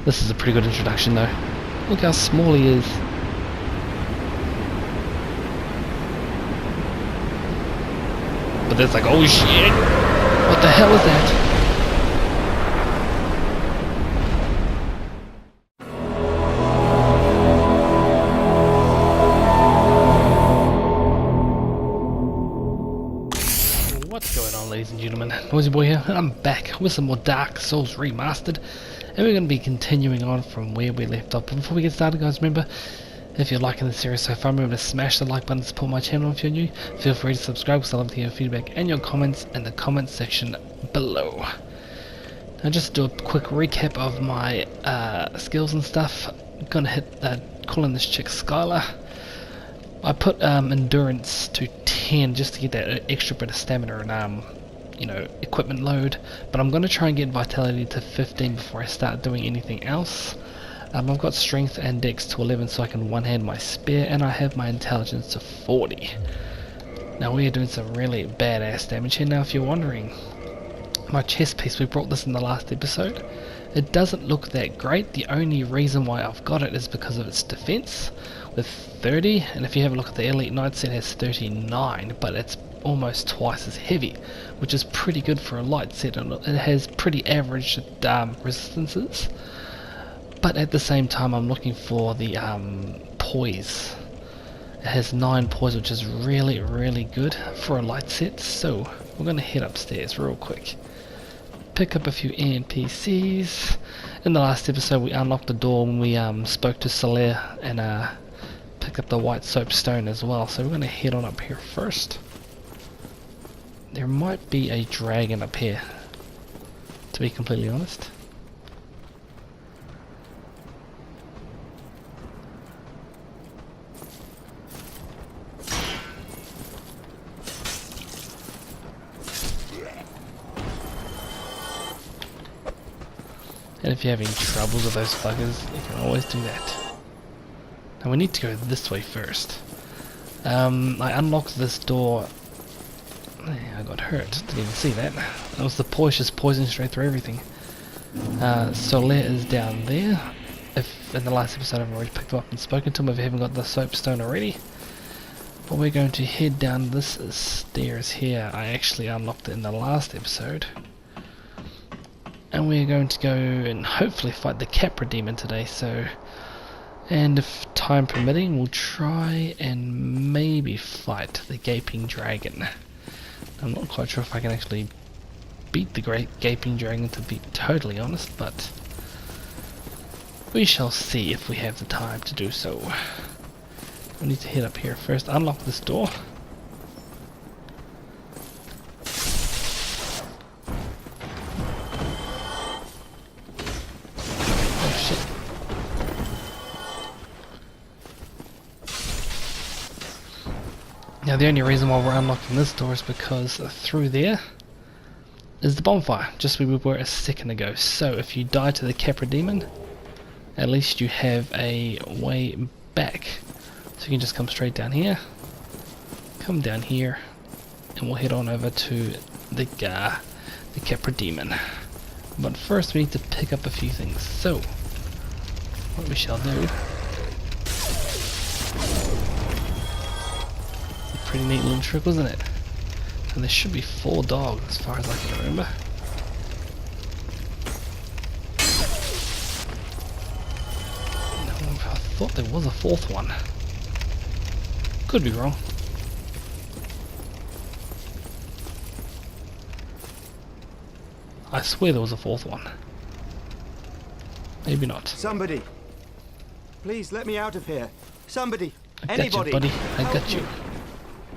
This is a pretty good introduction though. Look how small he is. But there's like, oh shit! What the hell is that? What's going on, ladies and gentlemen? NoisiBoi here, and I'm back with some more Dark Souls Remastered, and we're going to be continuing on from where we left off. But before we get started, guys, remember, if you're liking the series so far, remember to smash the like button to support my channel. If you're new, feel free to subscribe because I love to hear your feedback and your comments in the comments section below. Now, just to do a quick recap of my skills and stuff, I'm going to hit calling this chick Skylar. I put endurance to 10 just to get that extra bit of stamina and you know, equipment load, but I'm going to try and get vitality to 15 before I start doing anything else. I've got strength and dex to 11 so I can one-hand my spear, and I have my intelligence to 40. Now we are doing some really badass damage here. Now if you're wondering, my chest piece, we brought this in the last episode. It doesn't look that great. The only reason why I've got it is because of its defense with 30, and if you have a look at the Elite Knight set, it has 39, but it's almost twice as heavy, which is pretty good for a light set, and it has pretty average resistances. But at the same time, I'm looking for the poise. It has 9 poise, which is really, really good for a light set. So we're going to head upstairs real quick, pick up a few NPCs. In the last episode, we unlocked the door when we spoke to Sorcerer and picked up the white soapstone as well. So we're going to head on up here first. There might be a dragon up here, to be completely honest. And if you're having troubles with those buggers, you can always do that. Now we need to go this way first. I unlocked this door. I got hurt, didn't even see that. That was the poise just poisoning straight through everything. Sorcerer is down there. If in the last episode I've already picked him up and spoken to him, if you haven't got the soapstone already. But we're going to head down this stairs here. I actually unlocked it in the last episode. And we're going to go and hopefully fight the Capra demon today, so, and if time permitting, we'll try and maybe fight the gaping dragon. I'm not quite sure if I can actually beat the great gaping dragon, to be totally honest, but we shall see if we have the time to do so. We need to head up here first, unlock this door. Now the only reason why we're unlocking this door is because through there is the bonfire, just where we were a second ago. So if you die to the Capra demon, at least you have a way back. So you can just come straight down here, come down here, and we'll head on over to the Capra demon. But first we need to pick up a few things. So what we shall do, pretty neat little trick, wasn't it? And there should be 4 dogs as far as I can remember. No, I thought there was a 4th one. Could be wrong. I swear there was a 4th one. Maybe not. Somebody, please let me out of here. Somebody, I anybody, got you, buddy. I got you.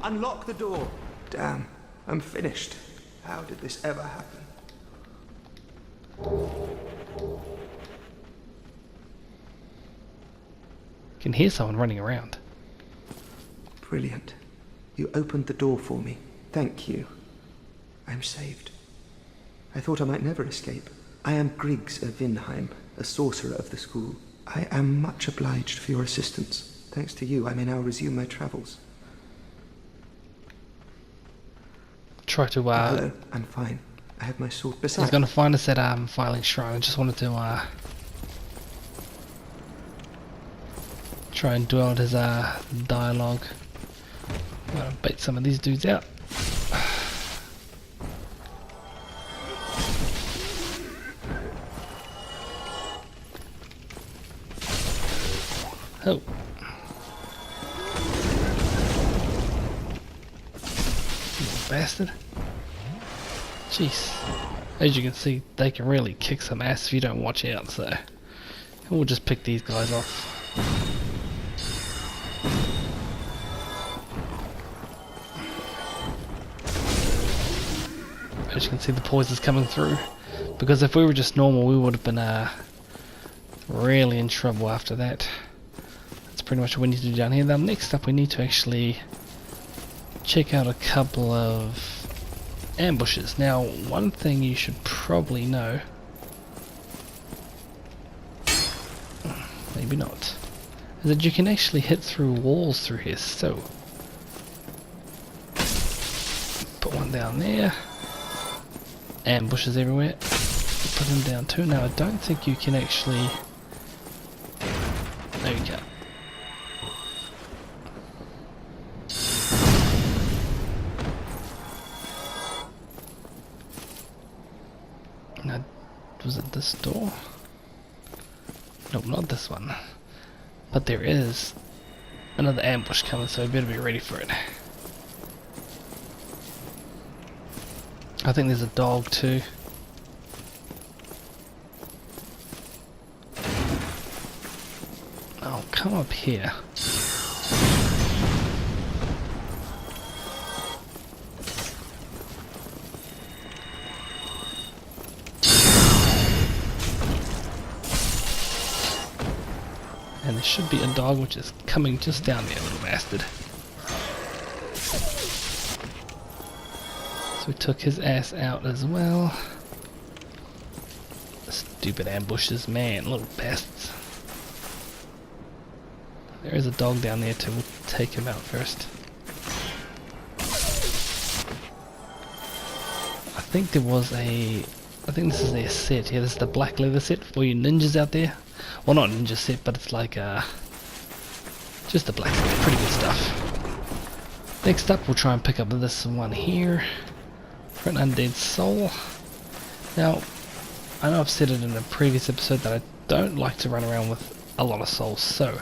Unlock the door. Damn, I'm finished. How did this ever happen? Can hear someone running around. Brilliant. You opened the door for me. Thank you. I'm saved. I thought I might never escape. I am Griggs of Vinheim, a sorcerer of the school. I am much obliged for your assistance. Thanks to you, I may now resume my travels. Try to Hello, I'm fine. I have my sword. Besides, he's gonna find us at Filing Shrine. I just wanted to Try and dwell out his dialogue. I'm gonna bait some of these dudes out. Oh. Little bastard. Jeez. As you can see, they can really kick some ass if you don't watch out, so we'll just pick these guys off. As you can see, the poison's coming through, because if we were just normal we would have been really in trouble after that. That's pretty much what we need to do down here. Now next up we need to actually check out a couple of ambushes. Now one thing you should probably know, maybe not, is that you can actually hit through walls through here. So put one down there. Ambushes everywhere. Put them down too. Now I don't think you can actually... There we go. Now, was it this door? Nope, not this one. But there is another ambush coming, so we better be ready for it. I think there's a dog too. Oh, come up here. And there should be a dog which is coming just down there, little bastard. We took his ass out as well. Stupid ambushes, man, little bastards. There is a dog down there too, we'll take him out first. I think there was a... I think this is their set. Yeah, this is the black leather set for you ninjas out there. Well, not ninja set, but it's like just a black set. Pretty good stuff. Next up, we'll try and pick up this one here. For an undead soul. Now, I know I've said it in a previous episode that I don't like to run around with a lot of souls, so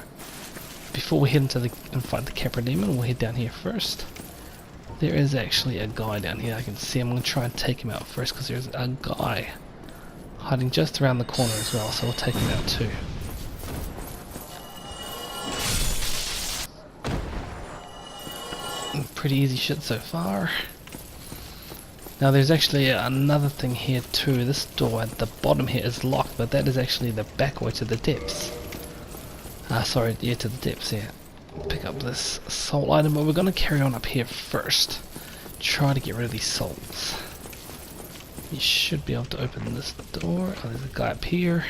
before we head into and fight the Capra demon, we'll head down here first. There is actually a guy down here I can see. I'm going to try and take him out first because there's a guy hiding just around the corner as well, so we'll take him out too. Pretty easy shit so far. Now there's actually another thing here too. This door at the bottom here is locked, but that is actually the back way to the depths. Sorry, yeah, to the depths, yeah. Pick up this soul item, but we're going to carry on up here first. Try to get rid of these souls. You should be able to open this door. Oh, there's a guy up here.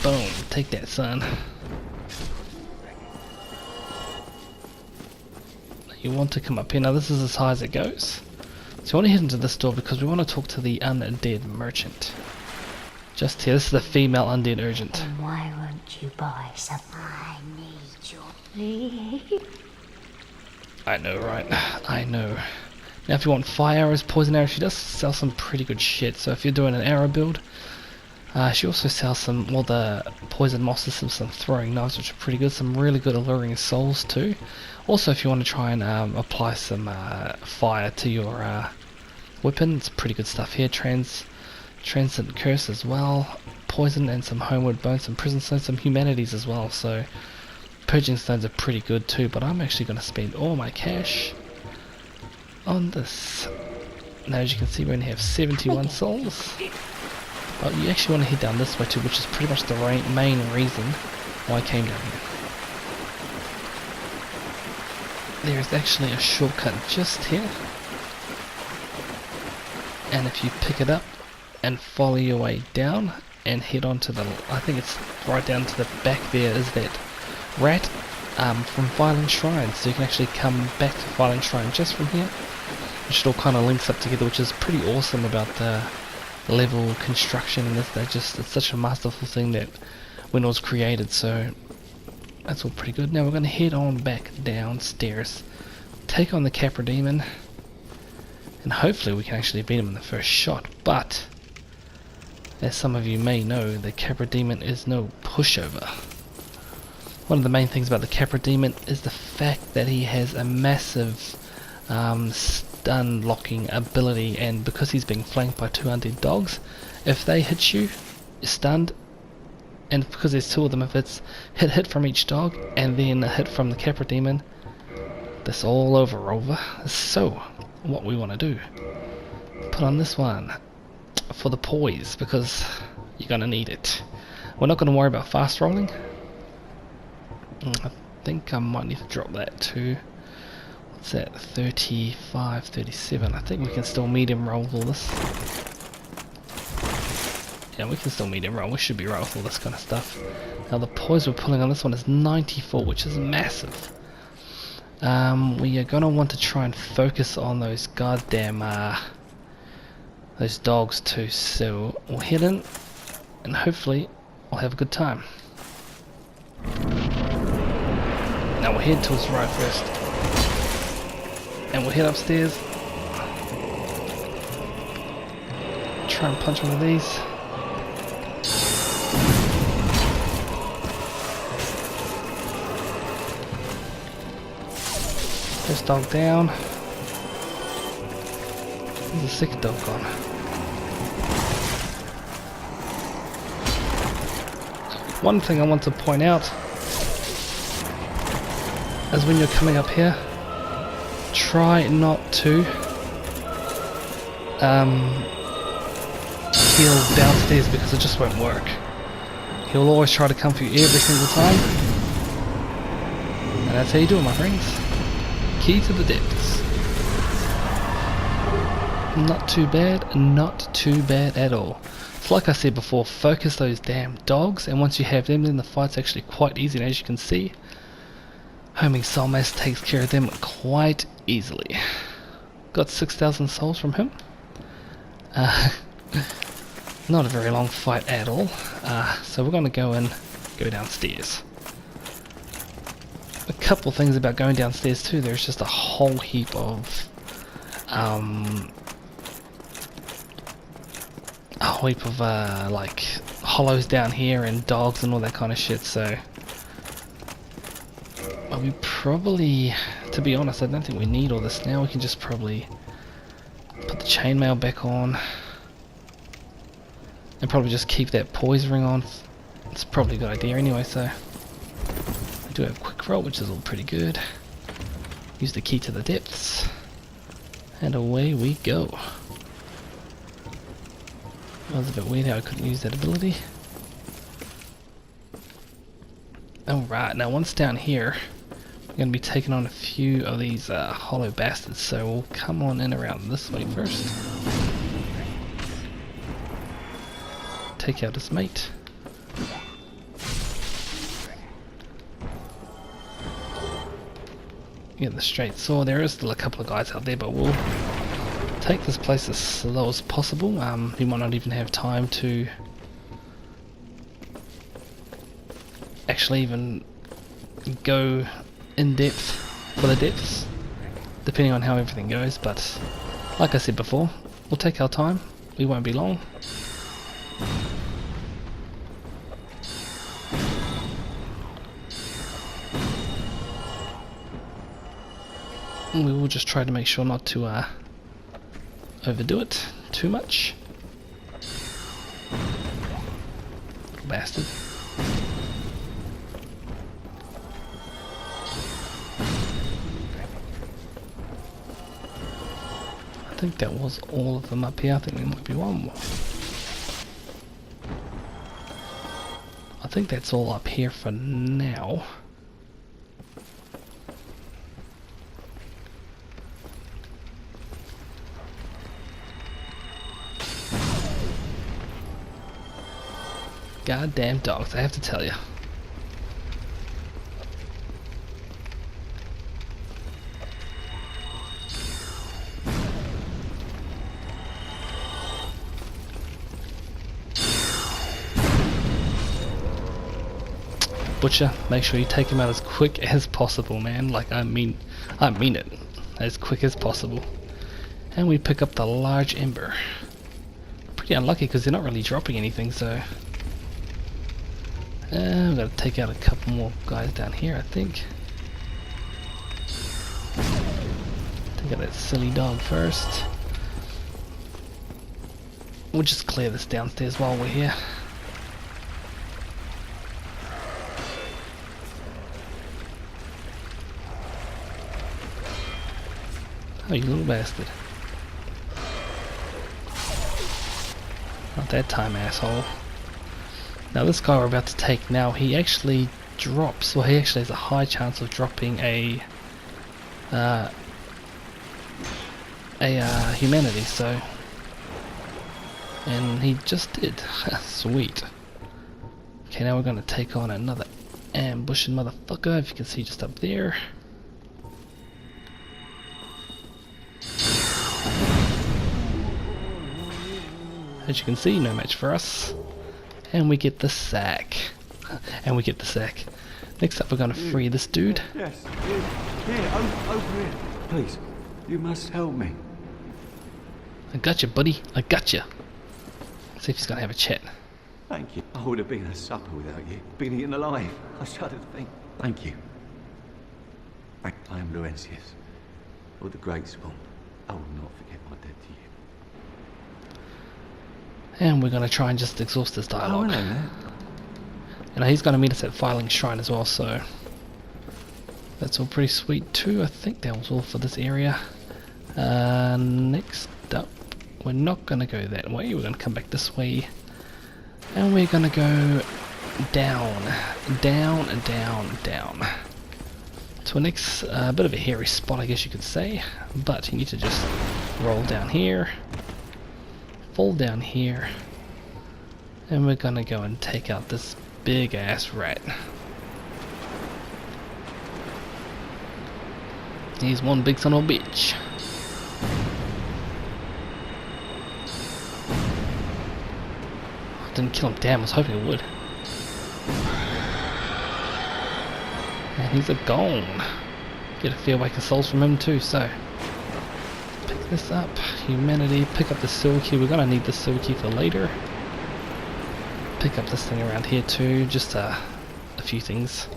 Boom, take that, son. You want to come up here. Now this is as high as it goes. So you want to head into this door because we want to talk to the undead merchant. Just here, this is the female undead urgent. Then why won't you buy some? I need your please. I know, right? I know. Now if you want fire arrows, poison arrows, she does sell some pretty good shit. So if you're doing an arrow build, she also sells some, well, the poison mosses and some throwing knives, which are pretty good. Some really good alluring souls too. Also, if you want to try and apply some fire to your weapon, it's pretty good stuff here. Transcendent curse as well, poison and some homeward bones, some prison stones, some humanities as well. So purging stones are pretty good too. But I'm actually going to spend all my cash on this. Now, as you can see, we only have 71 souls. But you actually want to head down this way too, which is pretty much the main reason why I came down here. There is actually a shortcut just here, and if you pick it up and follow your way down and head on to the, I think it's right down to the back there, is that rat from Violent Shrine. So you can actually come back to Violent Shrine just from here, which it all kind of links up together, which is pretty awesome about the level construction in this. It's such a masterful thing that when it was created, so that's all pretty good. Now we're going to head on back downstairs, take on the Capra demon, and hopefully we can actually beat him in the first shot. But as some of you may know, the Capra demon is no pushover. One of the main things about the Capra demon is the fact that he has a massive stun locking ability, and because he's being flanked by 2 undead dogs, if they hit you, you're stunned. And because there's 2 of them, if it's hit from each dog and then a hit from the Capra demon, that's all over. So what we want to do, put on this one for the poise, because you're going to need it. We're not going to worry about fast rolling. I think I might need to drop that to, what's that, 35, 37. I think we can still medium roll all this. Yeah, we can still medium roll. We should be right with all this kind of stuff. Now the poise we're pulling on this one is 94, which is massive. We are going to want to try and focus on those goddamn those dogs too. So we'll head in and hopefully we'll have a good time. Now we'll head towards the right first, and we'll head upstairs. Try and punch one of these. First dog down. There's the second dog gone. One thing I want to point out is when you're coming up here, try not to heal downstairs, because it just won't work. He'll always try to come for you every single time, and that's how you do it, my friends. Key to the depths. Not too bad, not too bad at all. It's like I said before, focus those damn dogs, and once you have them, then the fight's actually quite easy, and as you can see, Homing Soulmass takes care of them quite easily. Got 6,000 souls from him. Not a very long fight at all. So we're going to go downstairs. A couple things about going downstairs too. There's just a whole heap of like hollows down here and dogs and all that kind of shit. So we probably, to be honest, I don't think we need all this now. We can just probably put the chainmail back on and probably just keep that poise ring on. It's probably a good idea anyway. So we do have quick roll, which is all pretty good. Use the key to the depths, and away we go. That was a bit weird how I couldn't use that ability. Alright, now once down here, we're going to be taking on a few of these hollow bastards, so we'll come on in around this way first. Take out his mate. Get the straight sword. There is still a couple of guys out there, but we'll take this place as slow as possible. We might not even have time to actually even go in depth for the depths, depending on how everything goes, but like I said before, we'll take our time. We won't be long. And we will just try to make sure not to overdo it too much. Little bastard. I think that was all of them up here. I think there might be one more. I think that's all up here for now. Goddamn dogs, I have to tell you. butcher, make sure you take him out as quick as possible, man. Like, I mean it. As quick as possible. And we pick up the large ember. Pretty unlucky because they're not really dropping anything, so... we've got to take out a couple more guys down here, I think. Take out that silly dog first. We'll just clear this downstairs while we're here. Oh, you little bastard. Not that time, asshole. Now this guy we're about to take now, he actually drops, well he actually has a high chance of dropping a humanity, so... And he just did. Sweet. Okay, now we're going to take on another ambushing motherfucker, if you can see just up there. As you can see, no match for us. And we get the sack. And we get the sack. Next up we're going to free this dude. Yes, here, over here. Please, you must help me. I got you, buddy. I got you. See if he's going to have a chat. Thank you. I would have been a supper without you. Been eaten alive. I shudder to think. Thank you. I am Laurentius, or the Great Spawn. I will not forget my debt to you. And we're going to try and just exhaust this dialogue. Oh, I know that. And he's going to meet us at Filing Shrine as well, so... That's all pretty sweet too. I think that was all for this area. Next up, we're not going to go that way. We're going to come back this way. And we're going to go down, down, down, down. To a next bit of a hairy spot, I guess you could say. But you need to just roll down here. Fall down here. And we're going to go and take out this big ass rat. He's one big son of a bitch. Didn't kill him. Damn, I was hoping it would. And he's a gone. Get a few awakened souls from him too, so. Pick this up. Humanity. Pick up the silk key. We're gonna need the silk key for later. Pick up this thing around here too. Just a few things.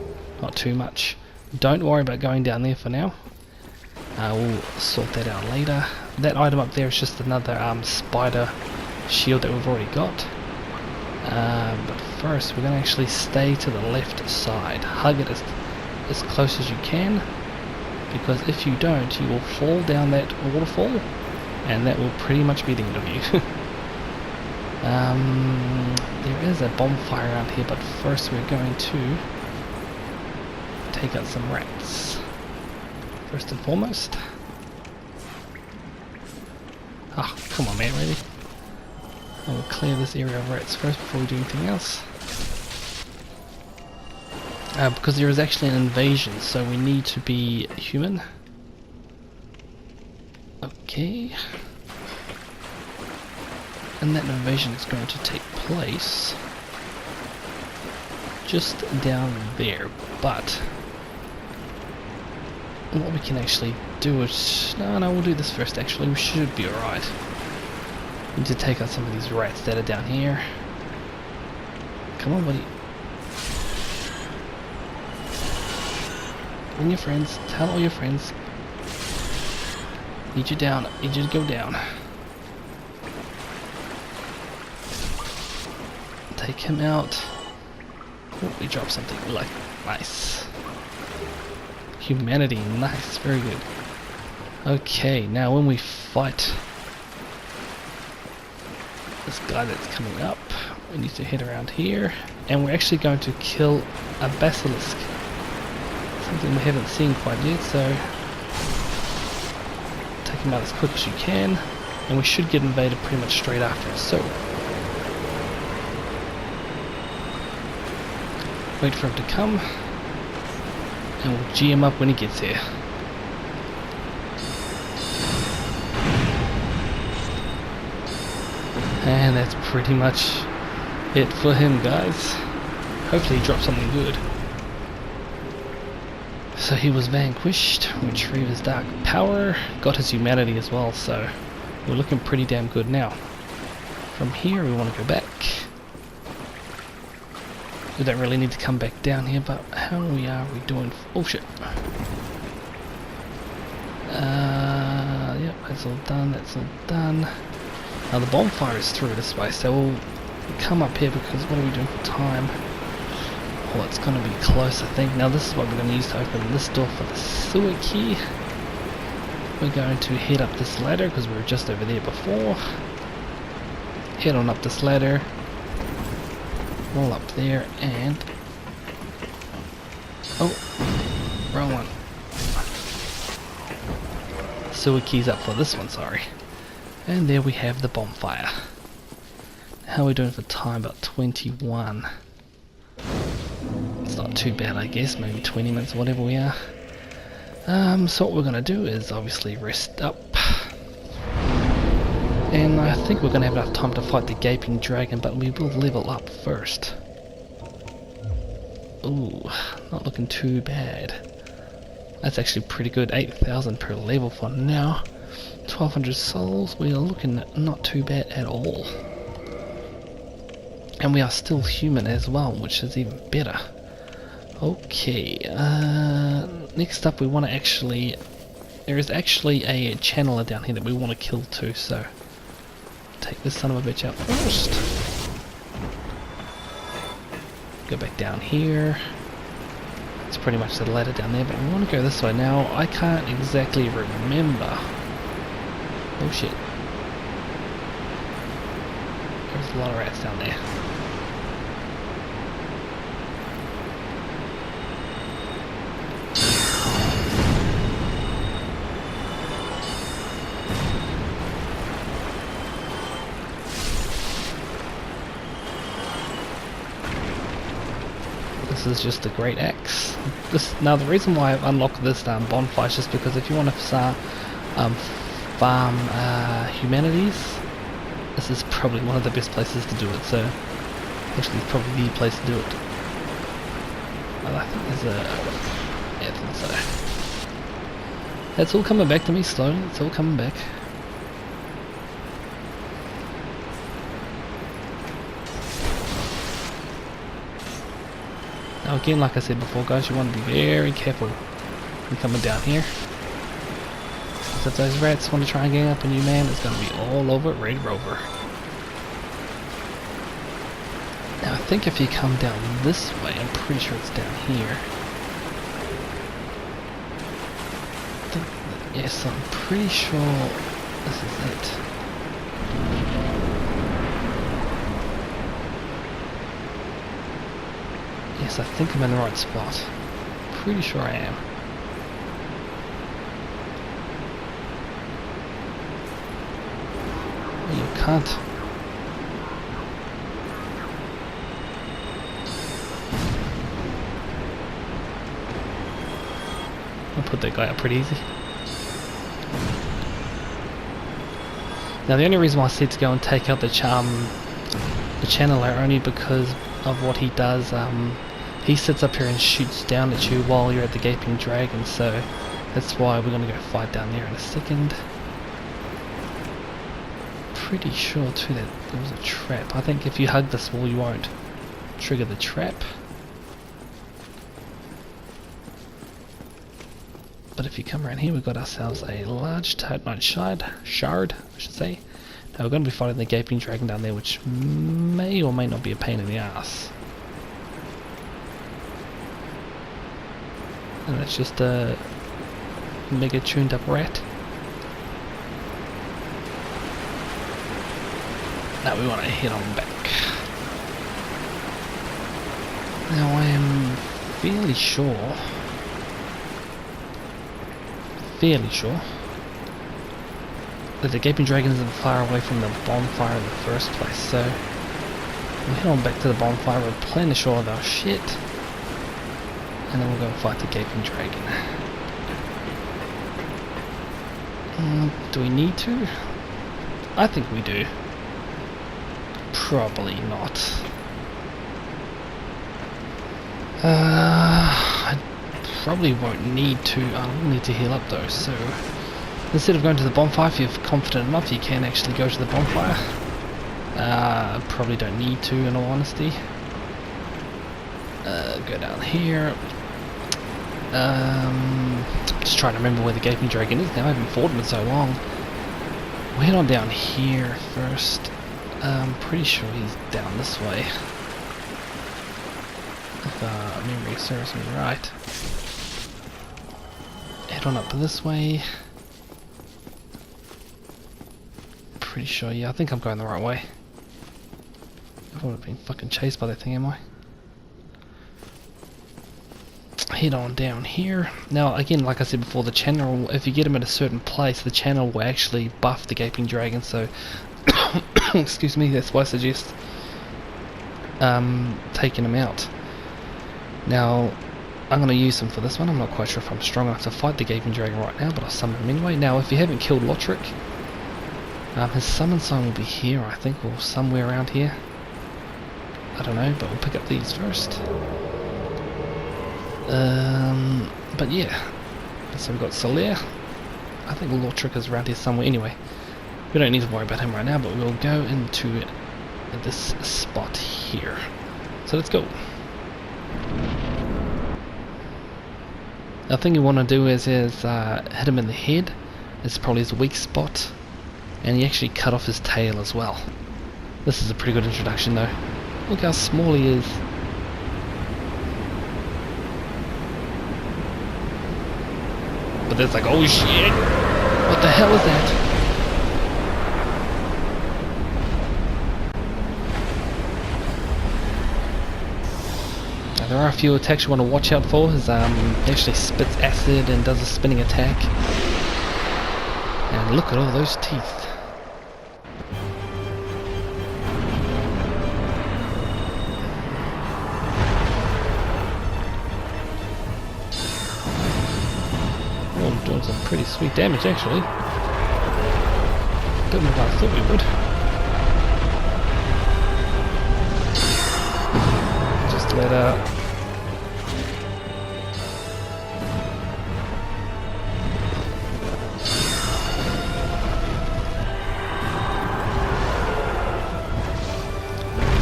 Not too much. Don't worry about going down there for now. We'll sort that out later. That item up there is just another spider shield that we've already got. But first we're going to actually stay to the left side. Hug it as close as you can, because if you don't, you will fall down that waterfall, and that will pretty much be the end of you. There is a bonfire around here, but first we're going to take out some rats. First and foremost. Ah, come on man, really? I will clear this area of rats first before we do anything else. Because there is actually an invasion, so we need to be human. Okay. And that invasion is going to take place just down there, but what we can actually do is... No, we'll do this first actually, we should be alright. We need to take out some of these rats that are down here. Come on, buddy. Bring your friends, tell all your friends. Need you down, need you to go down. Take him out. Oh, we dropped something, like, nice. Humanity, nice, very good. Okay, now when we fight this guy that's coming up, we need to head around here, and we're actually going to kill a basilisk. Something we haven't seen quite yet, so take him out as quick as you can, and we should get invaded pretty much straight after. So wait for him to come, and we'll G him up when he gets here. And that's pretty much it for him, guys. Hopefully he drops something good. So he was vanquished, retrieved his dark power, got his humanity as well, so we're looking pretty damn good now. From here we want to go back. We don't really need to come back down here, but how are we doing? Oh shit. Yep, that's all done, that's all done. Now the bonfire is through this way, so we'll come up here because what are we doing for time? Oh, it's going to be close, I think. Now this is what we're going to use to open this door for the sewer key. We're going to head up this ladder because we were just over there before. Head on up this ladder. All up there and... oh, wrong one. Sewer keys up for this one, sorry. And there we have the bonfire. How are we doing for time? About 21. It's not too bad, I guess. Maybe 20 minutes, whatever we are. So what we're going to do is obviously rest up. And I think we're going to have enough time to fight the gaping dragon, but we will level up first. Ooh, not looking too bad. That's actually pretty good. 8,000 per level for now. 1,200 souls. We are looking not too bad at all. And we are still human as well, which is even better. Okay, next up we want to actually... there is actually a channeler down here that we want to kill too, so... take this son of a bitch out first. Go back down here. It's pretty much the ladder down there, but we want to go this way. Now, I can't exactly remember. Oh shit. There's a lot of rats down there. This is just a great axe. Now the reason why I've unlocked this bonfire is just because if you want to farm humanities, this is probably one of the best places to do it. So actually it's probably the place to do it. Well, I think there's a... yeah, I think so. It's all coming back to me slowly, it's all coming back. Now again, like I said before guys, you want to be very careful when coming down here. Because if those rats want to try and gang up on you, man, it's going to be all over Red Rover. Now I think if you come down this way, I'm pretty sure it's down here. Yes, I'm pretty sure this is it. Yes, I think I'm in the right spot. Pretty sure I am. You can't. I'll put that guy up pretty easy. Now the only reason why I said to go and take out the channeler only because of what he does. He sits up here and shoots down at you while you're at the gaping dragon, so that's why we're going to go fight down there in a second. Pretty sure too that there was a trap. I think if you hug this wall you won't trigger the trap. But if you come around here we've got ourselves a large titanite shard, I should say. Now we're going to be fighting the gaping dragon down there, which may or may not be a pain in the ass. And that's just a mega tuned up rat. Now we want to head on back. Now I am fairly sure that the gaping dragon isn't far away from the bonfire in the first place, so we'll head on back to the bonfire, replenish all of our shit, and then we'll go fight the gaping dragon. Do we need to? I think we do. Probably not. probably won't need to. Need to heal up though. So instead of going to the bonfire, if you're confident enough, you can actually go to the bonfire. Probably don't need to, in all honesty. Go down here. Just trying to remember where the Gaping Dragon is now. I haven't fought him in so long. We'll head on down here first. I'm pretty sure he's down this way. If memory serves me right. Head on up this way. Pretty sure, yeah, I think I'm going the right way. I would have been fucking chased by that thing, am I? Head on down here. Now again, like I said before, the channel, if you get him at a certain place, the channel will actually buff the Gaping Dragon, so excuse me, that's why I suggest taking him out. Now I'm going to use him for this one. I'm not quite sure if I'm strong enough to fight the Gaping Dragon right now, but I'll summon him anyway. Now if you haven't killed Lotric, his summon sign will be here, I think, or somewhere around here. I don't know, but we'll pick up these first. But yeah, so we've got Solaire. I think Lotric is around here somewhere. Anyway, we don't need to worry about him right now, but we'll go into this spot here. So let's go. The thing you want to do is hit him in the head. It's probably his weak spot, and you actually cut off his tail as well. This is a pretty good introduction though. Look how small he is. But there's like, oh shit! What the hell is that? Now, there are a few attacks you want to watch out for. He actually spits acid and does a spinning attack. And look at all those teeth. Doing some pretty sweet damage actually. Better than I thought we would. Just let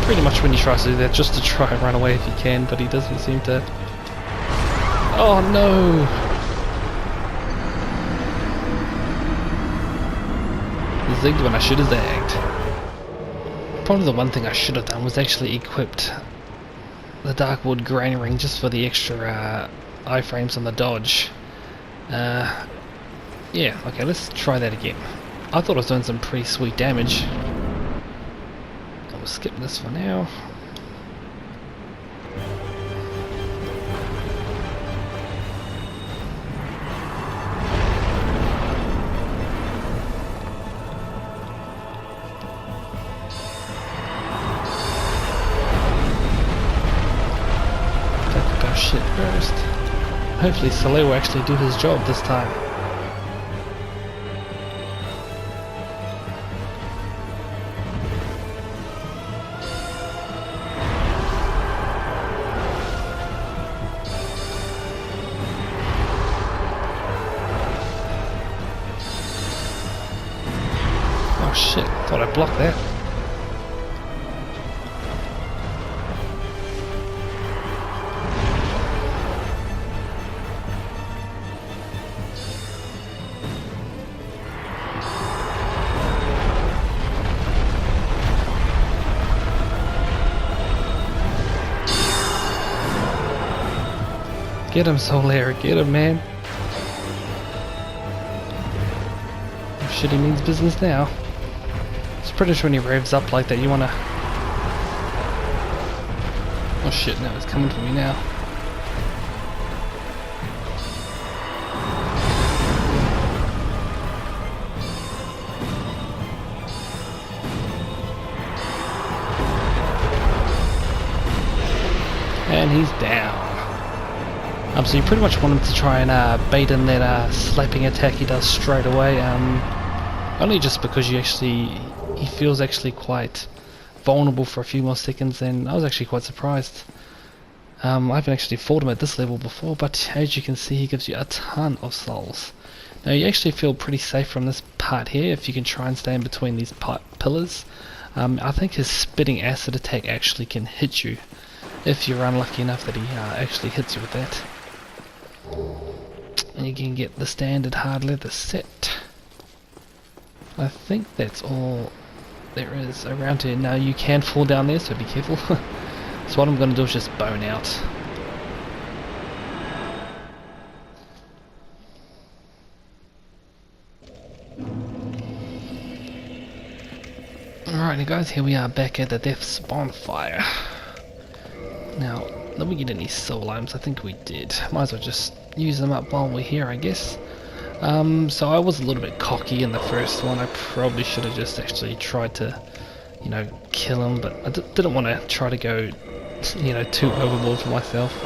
pretty much when he tries to do that, just to try and run away if he can, but he doesn't seem to. Oh no! Zigged when I should have zagged. Probably the one thing I should have done was actually equipped the Darkwood Grain Ring just for the extra iframes on the dodge. Yeah, okay, let's try that again. I thought I was doing some pretty sweet damage. I will skip this for now. Shit first. Hopefully Solaire will actually do his job this time. Oh shit, thought I blocked that. Get him, Solaire, get him, man. Oh shit, he means business now. It's pretty sure when he revs up like that, you wanna... Oh shit, no, it's coming for me now. And he's down. So you pretty much want him to try and bait in that slapping attack he does straight away. Only just because he feels actually quite vulnerable for a few more seconds, and I was actually quite surprised. I haven't actually fought him at this level before, but as you can see, he gives you a ton of souls. Now you actually feel pretty safe from this part here if you can try and stay in between these pillars. I think his spitting acid attack actually can hit you if you're unlucky enough that he actually hits you with that. And you can get the standard hard leather set. I think that's all there is around here. Now you can fall down there, so be careful. So what I'm going to do is just bone out. Alrighty guys, here we are back at the Death's Bonfire. Now, did we get any soul items? I think we did. Might as well just use them up while we're here, I guess. So I was a little bit cocky in the first one. I probably should have just actually tried to, you know, kill him, but I didn't want to try to go, you know, too overboard for myself.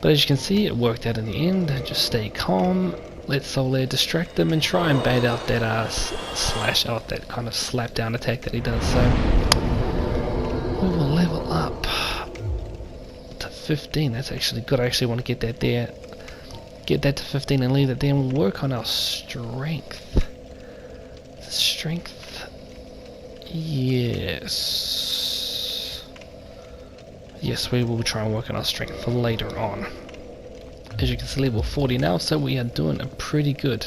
But as you can see, it worked out in the end. Just stay calm, let Soul Air distract them, and try and bait out that slash out, that kind of slap down attack that he does. So we will level up to 15. That's actually good. I actually want to get that there. Get that to 15 and leave it there, and we'll work on our strength. Strength. Yes. Yes, we will try and work on our strength for later on. As you can see, level 40 now, so we are doing pretty good.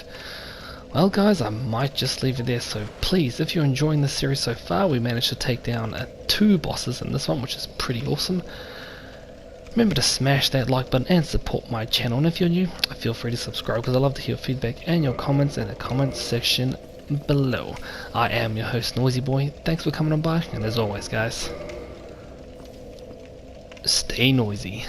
Well guys, I might just leave it there, so please, if you're enjoying this series so far, we managed to take down 2 bosses in this one, which is pretty awesome. Remember to smash that like button and support my channel, and if you're new, feel free to subscribe because I love to hear your feedback and your comments in the comments section below. I am your host, NoisiBoi. Thanks for coming on by, and as always guys, stay noisy.